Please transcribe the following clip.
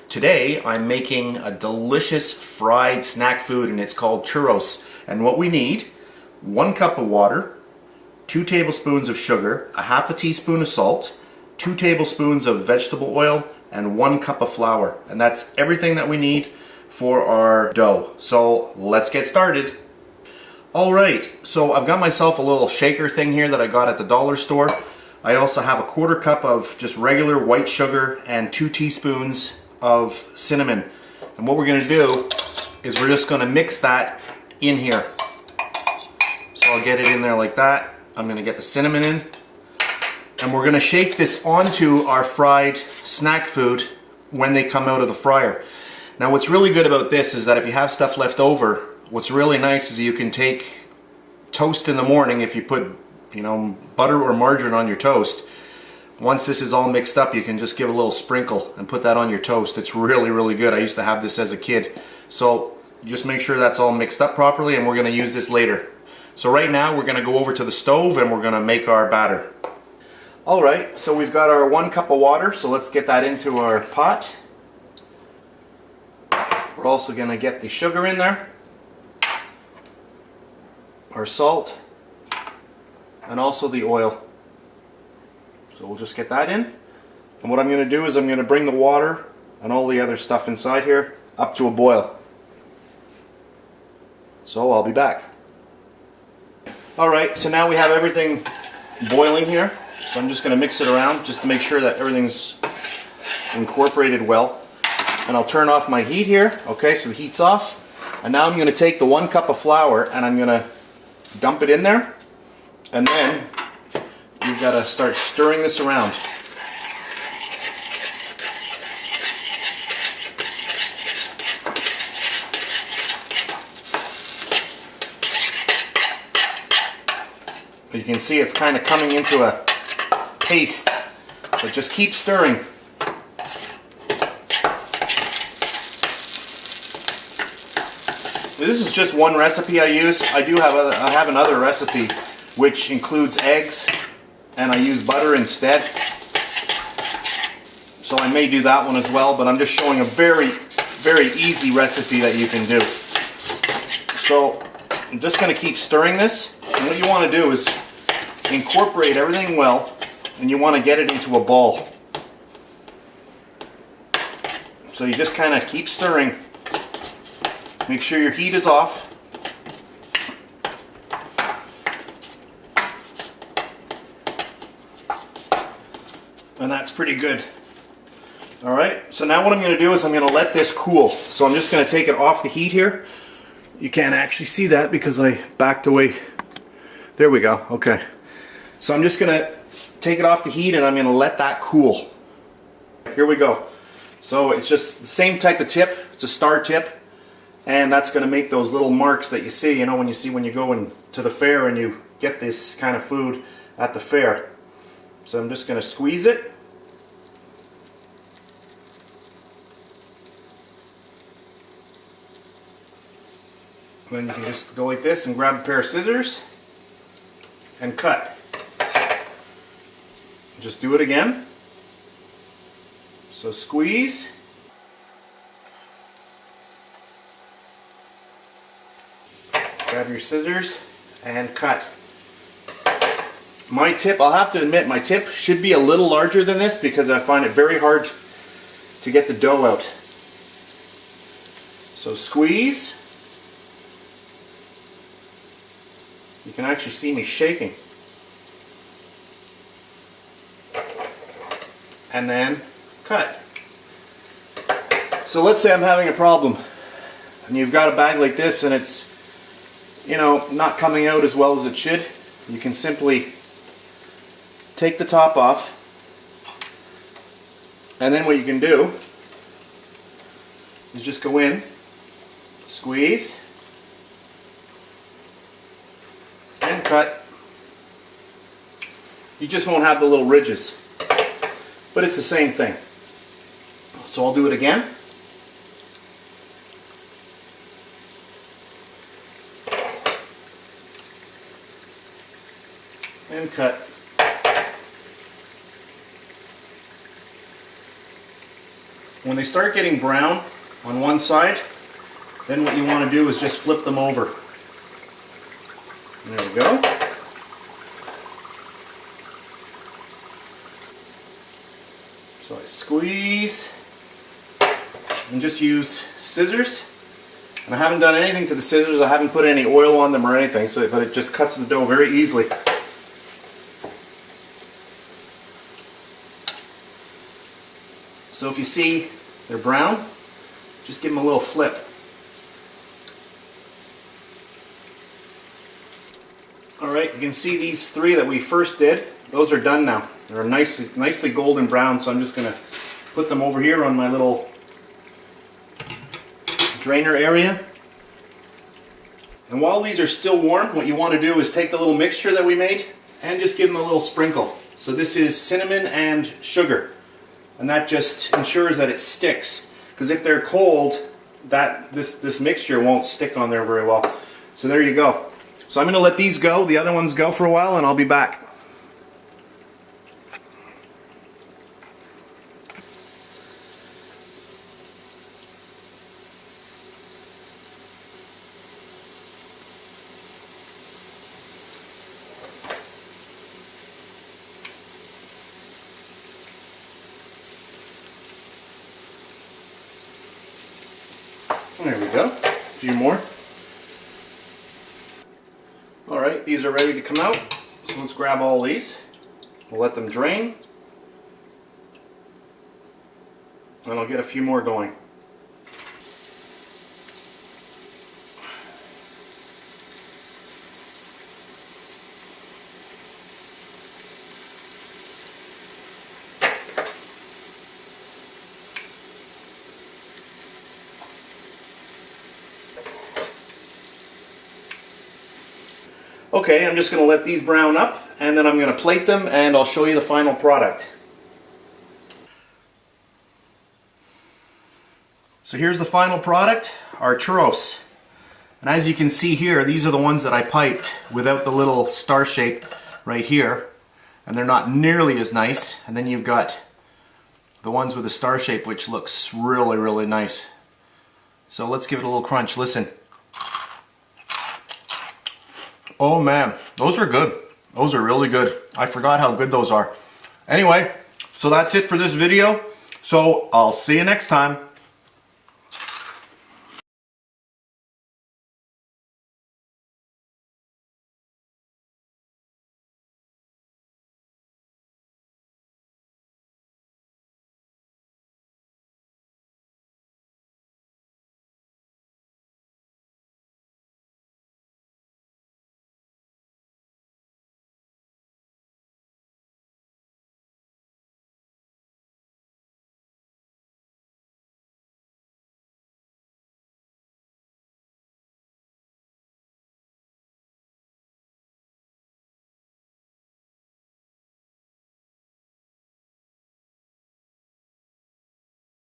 Today I'm making a delicious fried snack food and it's called churros. And what we need, 1 cup of water, 2 tablespoons of sugar, a half a teaspoon of salt, 2 tablespoons of vegetable oil, and 1 cup of flour. And that's everything that we need for our dough. So let's get started. Alright, so I've got myself a little shaker thing here that I got at the dollar store. I also have a 1/4 cup of just regular white sugar and 2 teaspoons of cinnamon. And what we're going to do is we're just going to mix that in here. So I'll get it in there like that. I'm going to get the cinnamon in. And we're going to shake this onto our fried snack food when they come out of the fryer. Now what's really good about this is that if you have stuff left over, what's really nice is you can take toast in the morning. If you put, butter or margarine on your toast, once this is all mixed up, you can just give a little sprinkle and put that on your toast. It's really, really good. I used to have this as a kid. So just make sure that's all mixed up properly, and we're going to use this later. So right now we're going to go over to the stove and we're going to make our batter. Alright, so we've got our 1 cup of water, so let's get that into our pot. We're also going to get the sugar in there, our salt, and also the oil. So we'll just get that in. And what I'm going to do is I'm going to bring the water and all the other stuff inside here up to a boil. So I'll be back. Alright, so now we have everything boiling here. So I'm just going to mix it around just to make sure that everything's incorporated well. And I'll turn off my heat here. Okay, so the heat's off. And now I'm going to take the 1 cup of flour and I'm going to dump it in there. And then you've got to start stirring this around. You can see it's kind of coming into a paste, but just keep stirring. This is just one recipe I use. I have another recipe which includes eggs, and I use butter instead. So I may do that one as well, but I'm just showing a very, very easy recipe that you can do. So I'm just going to keep stirring this, and what you want to do is incorporate everything well, and you want to get it into a ball. So you just kind of keep stirring. Make sure your heat is off. And that's pretty good. Alright, so now what I'm going to do is I'm going to let this cool. So I'm just going to take it off the heat here. You can't actually see that because I backed away. There we go, okay. So I'm just going to take it off the heat and I'm going to let that cool. Here we go. So it's just the same type of tip. It's a star tip. And that's going to make those little marks that you see, when you go to the fair and you get this kind of food at the fair. So I'm just going to squeeze it. And then you can just go like this and grab a pair of scissors and cut. Just do it again. So squeeze. Grab your scissors and cut. My tip, I'll have to admit, my tip should be a little larger than this because I find it very hard to get the dough out. So squeeze. You can actually see me shaking. And then cut. So let's say I'm having a problem and you've got a bag like this and it's not coming out as well as it should. You can simply take the top off, and then what you can do is just go in, squeeze, and cut. You just won't have the little ridges, but it's the same thing. So I'll do it again. And cut. When they start getting brown on one side, then what you want to do is just flip them over. There we go. So I squeeze and just use scissors. And I haven't done anything to the scissors. I haven't put any oil on them or anything, but it just cuts the dough very easily. So if you see they're brown, just give them a little flip. Alright, you can see these three that we first did. Those are done now. They're nicely golden brown, so I'm just going to put them over here on my little drainer area. And while these are still warm, what you want to do is take the little mixture that we made and just give them a little sprinkle. So this is cinnamon and sugar, and that just ensures that it sticks, because if they're cold, this mixture won't stick on there very well. So there you go. So I'm going to let these go, the other ones go for a while, and I'll be back. There we go. A few more. Alright, these are ready to come out. So let's grab all these. We'll let them drain. And I'll get a few more going. Okay, I'm just going to let these brown up, and then I'm going to plate them, and I'll show you the final product. So here's the final product, our churros. And as you can see here, these are the ones that I piped without the little star shape right here. And they're not nearly as nice. And then you've got the ones with the star shape, which looks really, really nice. So let's give it a little crunch. Listen. Oh man, those are good. Those are really good. I forgot how good those are. Anyway, so that's it for this video. So I'll see you next time.